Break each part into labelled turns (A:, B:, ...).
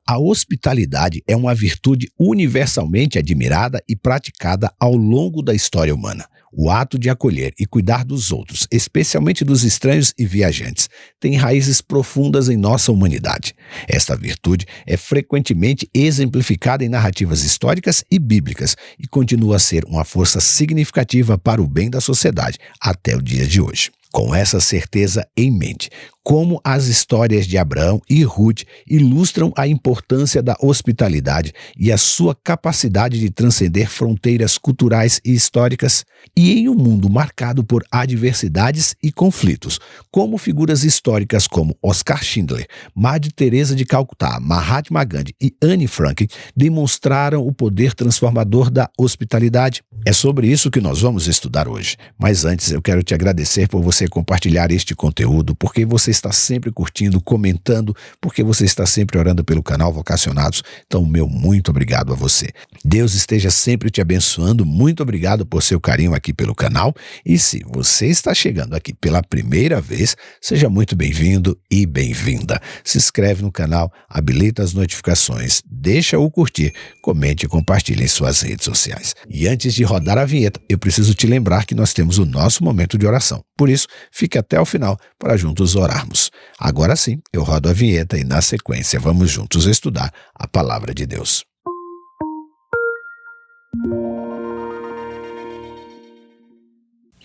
A: A hospitalidade é uma virtude universalmente admirada e praticada ao longo da história humana. O ato de acolher e cuidar dos outros, especialmente dos estranhos e viajantes, tem raízes profundas em nossa humanidade. Esta virtude é frequentemente exemplificada em narrativas históricas e bíblicas e continua a ser uma força significativa para o bem da sociedade até o dia de hoje. Com essa certeza em mente, como as histórias de Abraão e Ruth ilustram a importância da hospitalidade e a sua capacidade de transcender fronteiras culturais e históricas, e em um mundo marcado por adversidades e conflitos, como figuras históricas como Oscar Schindler, Madre Teresa de Calcutá, Mahatma Gandhi e Anne Frank demonstraram o poder transformador da hospitalidade. É sobre isso que nós vamos estudar hoje. Mas antes eu quero te agradecer por você compartilhar este conteúdo, porque você está sempre curtindo, comentando, porque você está sempre orando pelo canal Vocacionados. Então, meu muito obrigado a você. Deus esteja sempre te abençoando. Muito obrigado por seu carinho aqui pelo canal. E se você está chegando aqui pela primeira vez, seja muito bem-vindo e bem-vinda. Se inscreve no canal, habilita as notificações, deixa o curtir, comente e compartilhe em suas redes sociais. E antes de rodar a vinheta, eu preciso te lembrar que nós temos o nosso momento de oração. Por isso, fique até o final para juntos orarmos. Agora sim, eu rodo a vinheta e na sequência vamos juntos estudar a palavra de Deus.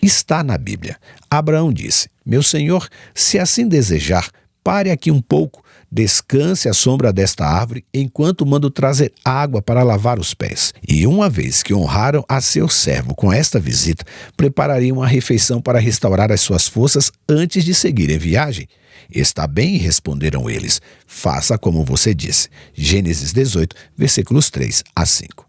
A: Está na Bíblia. Abraão disse: "Meu senhor, se assim desejar, pare aqui um pouco, descanse à sombra desta árvore, enquanto mando trazer água para lavar os pés." E uma vez que honraram a seu servo com esta visita, preparariam uma refeição para restaurar as suas forças antes de seguir em viagem. "Está bem", responderam eles. "Faça como você disse." Gênesis 18, versículos 3 a 5.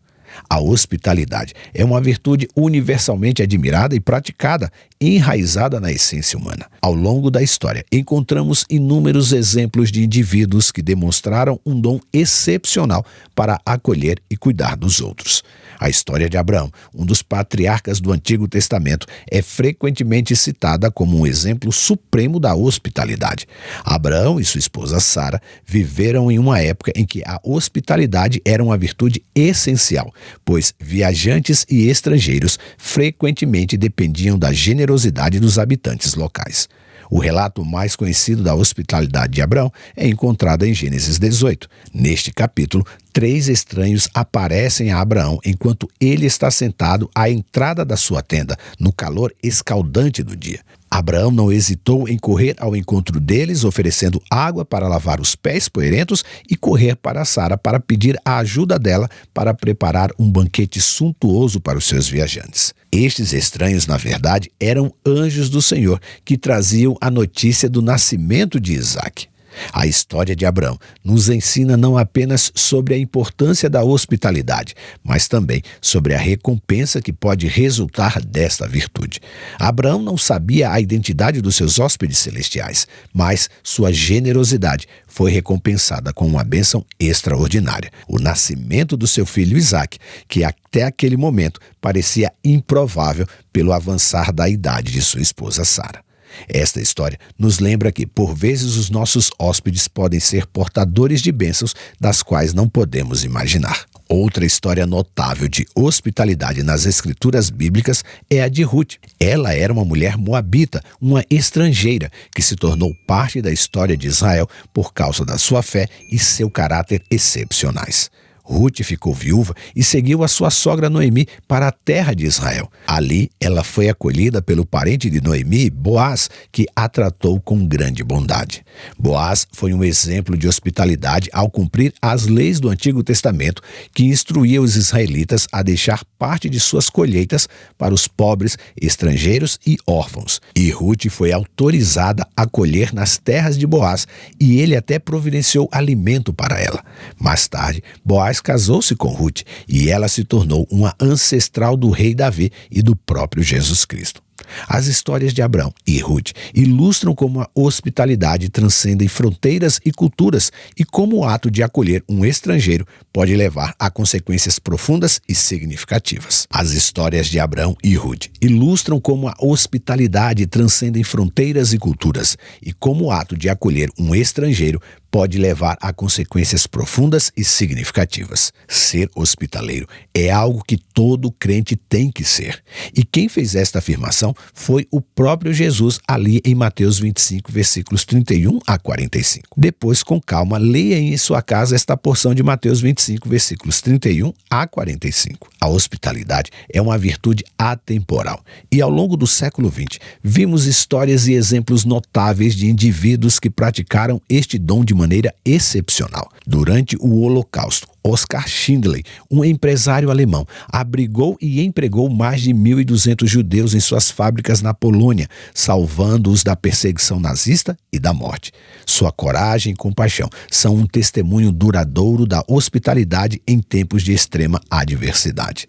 A: A hospitalidade é uma virtude universalmente admirada e praticada, enraizada na essência humana. Ao longo da história, encontramos inúmeros exemplos de indivíduos que demonstraram um dom excepcional para acolher e cuidar dos outros. A história de Abraão, um dos patriarcas do Antigo Testamento, é frequentemente citada como um exemplo supremo da hospitalidade. Abraão e sua esposa Sara viveram em uma época em que a hospitalidade era uma virtude essencial, pois viajantes e estrangeiros frequentemente dependiam da generosidade dos habitantes locais. O relato mais conhecido da hospitalidade de Abraão é encontrado em Gênesis 18. Neste capítulo, 3 estranhos aparecem a Abraão enquanto ele está sentado à entrada da sua tenda, no calor escaldante do dia. Abraão não hesitou em correr ao encontro deles, oferecendo água para lavar os pés poeirentos e correr para Sara para pedir a ajuda dela para preparar um banquete suntuoso para os seus viajantes. Estes estranhos, na verdade, eram anjos do Senhor que traziam a notícia do nascimento de Isaque. A história de Abraão nos ensina não apenas sobre a importância da hospitalidade, mas também sobre a recompensa que pode resultar desta virtude. Abraão não sabia a identidade dos seus hóspedes celestiais, mas sua generosidade foi recompensada com uma bênção extraordinária: o nascimento do seu filho Isaque, que até aquele momento parecia improvável pelo avançar da idade de sua esposa Sara. Esta história nos lembra que, por vezes, os nossos hóspedes podem ser portadores de bênçãos das quais não podemos imaginar. Outra história notável de hospitalidade nas escrituras bíblicas é a de Ruth. Ela era uma mulher moabita, uma estrangeira, que se tornou parte da história de Israel por causa da sua fé e seu caráter excepcionais. Ruth ficou viúva e seguiu a sua sogra Noemi para a terra de Israel. Ali, ela foi acolhida pelo parente de Noemi, Boaz, que a tratou com grande bondade. Boaz foi um exemplo de hospitalidade ao cumprir as leis do Antigo Testamento, que instruía os israelitas a deixar parte de suas colheitas para os pobres, estrangeiros e órfãos. E Ruth foi autorizada a colher nas terras de Boaz, e ele até providenciou alimento para ela. Mais tarde, Boaz casou-se com Ruth e ela se tornou uma ancestral do rei Davi e do próprio Jesus Cristo. As histórias de Abraão e Ruth ilustram como a hospitalidade transcende fronteiras e culturas e como o ato de acolher um estrangeiro pode levar a consequências profundas e significativas. As histórias de Abraão e Ruth ilustram como a hospitalidade transcende fronteiras e culturas e como o ato de acolher um estrangeiro pode levar a consequências profundas e significativas. Ser hospitaleiro é algo que todo crente tem que ser. E quem fez esta afirmação foi o próprio Jesus ali em Mateus 25, versículos 31 a 45. Depois, com calma, leia em sua casa esta porção de Mateus 25, versículos 31 a 45. A hospitalidade é uma virtude atemporal. E ao longo do século XX, vimos histórias e exemplos notáveis de indivíduos que praticaram este dom de maneira excepcional. Durante o Holocausto, Oskar Schindler, um empresário alemão, abrigou e empregou mais de 1.200 judeus em suas fábricas na Polônia, salvando-os da perseguição nazista e da morte. Sua coragem e compaixão são um testemunho duradouro da hospitalidade em tempos de extrema adversidade.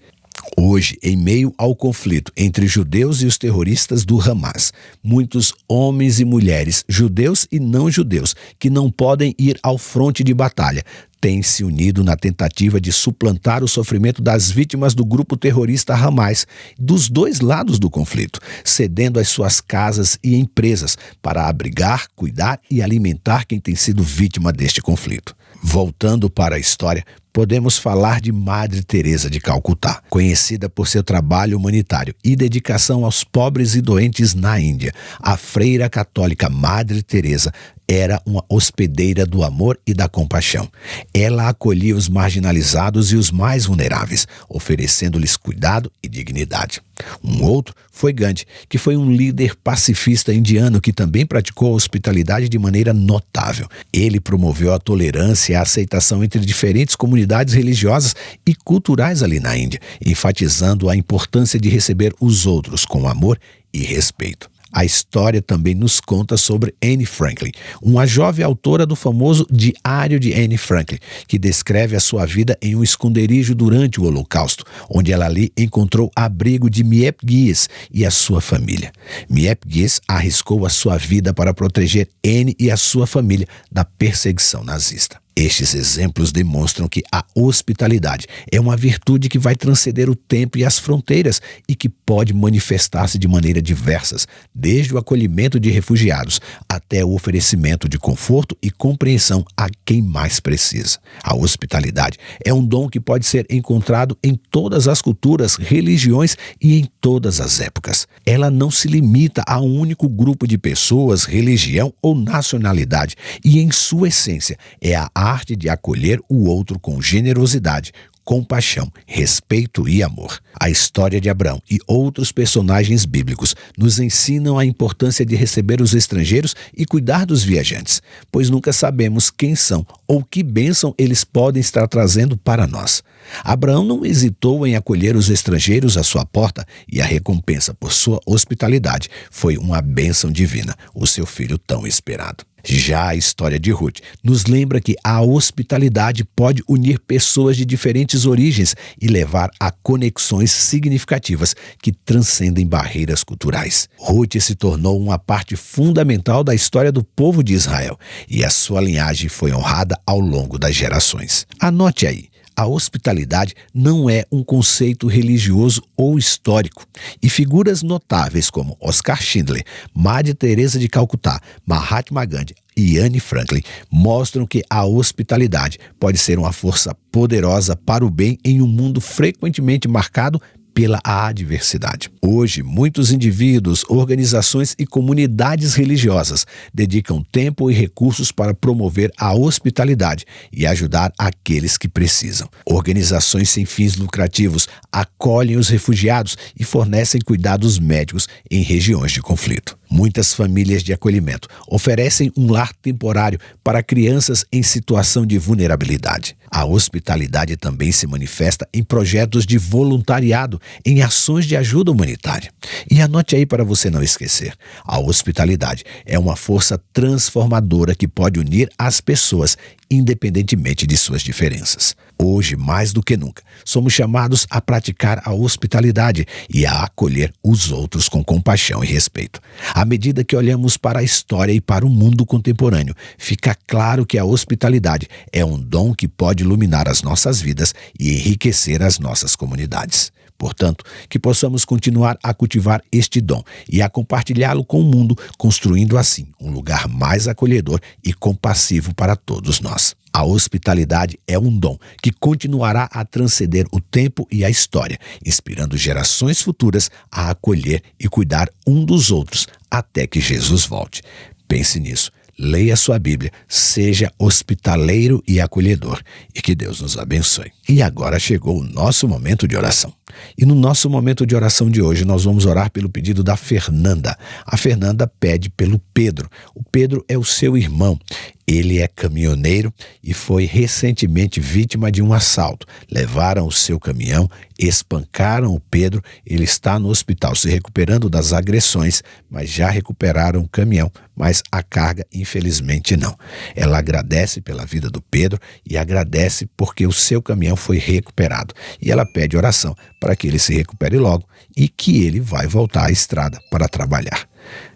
A: Hoje, em meio ao conflito entre judeus e os terroristas do Hamas, muitos homens e mulheres, judeus e não judeus, que não podem ir ao fronte de batalha, têm se unido na tentativa de suplantar o sofrimento das vítimas do grupo terrorista Hamas dos dois lados do conflito, cedendo as suas casas e empresas para abrigar, cuidar e alimentar quem tem sido vítima deste conflito. Voltando para a história, podemos falar de Madre Teresa de Calcutá, conhecida por seu trabalho humanitário e dedicação aos pobres e doentes na Índia. A freira católica Madre Teresa era uma hospedeira do amor e da compaixão. Ela acolhia os marginalizados e os mais vulneráveis, oferecendo-lhes cuidado e dignidade. Um outro foi Gandhi, que foi um líder pacifista indiano que também praticou a hospitalidade de maneira notável. Ele promoveu a tolerância e a aceitação entre diferentes comunidades religiosas e culturais ali na Índia, enfatizando a importância de receber os outros com amor e respeito. A história também nos conta sobre Anne Franklin, uma jovem autora do famoso Diário de Anne Franklin, que descreve a sua vida em um esconderijo durante o Holocausto, onde ela ali encontrou abrigo de Miep Gies e a sua família. Miep Gies arriscou a sua vida para proteger Anne e a sua família da perseguição nazista. Estes exemplos demonstram que a hospitalidade é uma virtude que vai transcender o tempo e as fronteiras e que pode manifestar-se de maneira diversas, desde o acolhimento de refugiados até o oferecimento de conforto e compreensão a quem mais precisa. A hospitalidade é um dom que pode ser encontrado em todas as culturas, religiões e em todas as épocas. Ela não se limita a um único grupo de pessoas, religião ou nacionalidade e, em sua essência, é a arte de acolher o outro com generosidade, compaixão, respeito e amor. A história de Abraão e outros personagens bíblicos nos ensinam a importância de receber os estrangeiros e cuidar dos viajantes, pois nunca sabemos quem são ou que bênção eles podem estar trazendo para nós. Abraão não hesitou em acolher os estrangeiros à sua porta e a recompensa por sua hospitalidade foi uma bênção divina, o seu filho tão esperado. Já a história de Ruth nos lembra que a hospitalidade pode unir pessoas de diferentes origens e levar a conexões significativas que transcendem barreiras culturais. Ruth se tornou uma parte fundamental da história do povo de Israel e a sua linhagem foi honrada ao longo das gerações. Anote aí. A hospitalidade não é um conceito religioso ou histórico, e figuras notáveis como Oskar Schindler, Madre Teresa de Calcutá, Mahatma Gandhi e Anne Franklin mostram que a hospitalidade pode ser uma força poderosa para o bem em um mundo frequentemente marcado pela adversidade. Hoje, muitos indivíduos, organizações e comunidades religiosas dedicam tempo e recursos para promover a hospitalidade e ajudar aqueles que precisam. Organizações sem fins lucrativos acolhem os refugiados e fornecem cuidados médicos em regiões de conflito. Muitas famílias de acolhimento oferecem um lar temporário para crianças em situação de vulnerabilidade. A hospitalidade também se manifesta em projetos de voluntariado, em ações de ajuda humanitária. E anote aí para você não esquecer, a hospitalidade é uma força transformadora que pode unir as pessoas, independentemente de suas diferenças. Hoje, mais do que nunca, somos chamados a praticar a hospitalidade e a acolher os outros com compaixão e respeito. À medida que olhamos para a história e para o mundo contemporâneo, fica claro que a hospitalidade é um dom que pode iluminar as nossas vidas e enriquecer as nossas comunidades. Portanto, que possamos continuar a cultivar este dom e a compartilhá-lo com o mundo, construindo assim um lugar mais acolhedor e compassivo para todos nós. A hospitalidade é um dom que continuará a transcender o tempo e a história, inspirando gerações futuras a acolher e cuidar um dos outros até que Jesus volte. Pense nisso. Leia sua Bíblia, seja hospitaleiro e acolhedor, e que Deus nos abençoe. E agora chegou o nosso momento de oração. E no nosso momento de oração de hoje, nós vamos orar pelo pedido da Fernanda. A Fernanda pede pelo Pedro. O Pedro é o seu irmão. Ele é caminhoneiro e foi recentemente vítima de um assalto. Levaram o seu caminhão, espancaram o Pedro. Ele está no hospital se recuperando das agressões, mas já recuperaram o caminhão, mas a carga, infelizmente, não. Ela agradece pela vida do Pedro e agradece porque o seu caminhão foi recuperado. E ela pede oração para que ele se recupere logo e que ele vai voltar à estrada para trabalhar.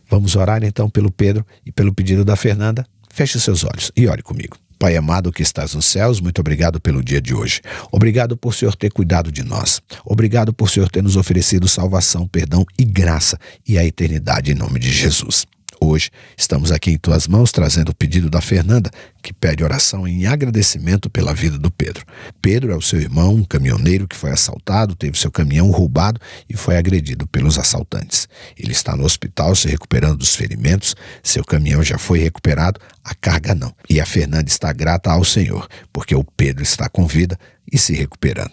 A: Vamos orar então pelo Pedro e pelo pedido da Fernanda? Feche seus olhos e ore comigo. Pai amado que estás nos céus, muito obrigado pelo dia de hoje. Obrigado por o Senhor ter cuidado de nós. Obrigado por o Senhor ter nos oferecido salvação, perdão e graça e a eternidade em nome de Jesus. Hoje estamos aqui em tuas mãos trazendo o pedido da Fernanda, que pede oração em agradecimento pela vida do Pedro. Pedro é o seu irmão, um caminhoneiro que foi assaltado, teve seu caminhão roubado e foi agredido pelos assaltantes. Ele está no hospital se recuperando dos ferimentos, seu caminhão já foi recuperado, a carga não. E a Fernanda está grata ao Senhor, porque o Pedro está com vida e se recuperando.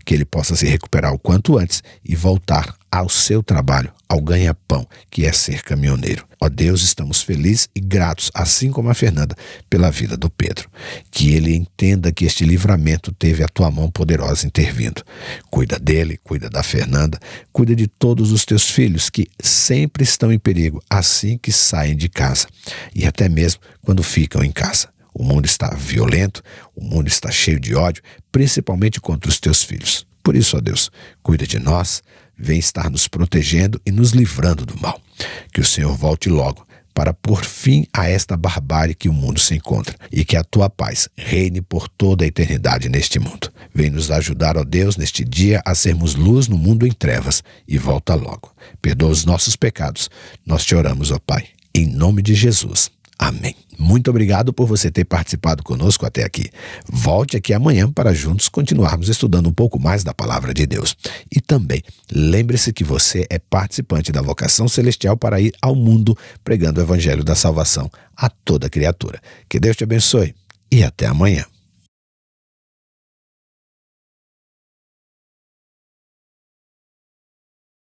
A: Que ele possa se recuperar o quanto antes e voltar ao seu trabalho, ao ganha-pão, que é ser caminhoneiro. Ó Deus, estamos felizes e gratos, assim como a Fernanda, pela vida do Pedro. Que ele entenda que este livramento teve a tua mão poderosa intervindo. Cuida dele, cuida da Fernanda, cuida de todos os teus filhos que sempre estão em perigo assim que saem de casa e até mesmo quando ficam em casa. O mundo está violento, o mundo está cheio de ódio, principalmente contra os teus filhos. Por isso, ó Deus, cuida de nós, vem estar nos protegendo e nos livrando do mal. Que o Senhor volte logo para pôr fim a esta barbárie que o mundo se encontra e que a tua paz reine por toda a eternidade neste mundo. Vem nos ajudar, ó Deus, neste dia a sermos luz no mundo em trevas e volta logo. Perdoa os nossos pecados. Nós te oramos, ó Pai, em nome de Jesus. Amém. Muito obrigado por você ter participado conosco até aqui. Volte aqui amanhã para juntos continuarmos estudando um pouco mais da Palavra de Deus. E também, lembre-se que você é participante da vocação celestial para ir ao mundo pregando o Evangelho da salvação a toda criatura. Que Deus te abençoe e até amanhã.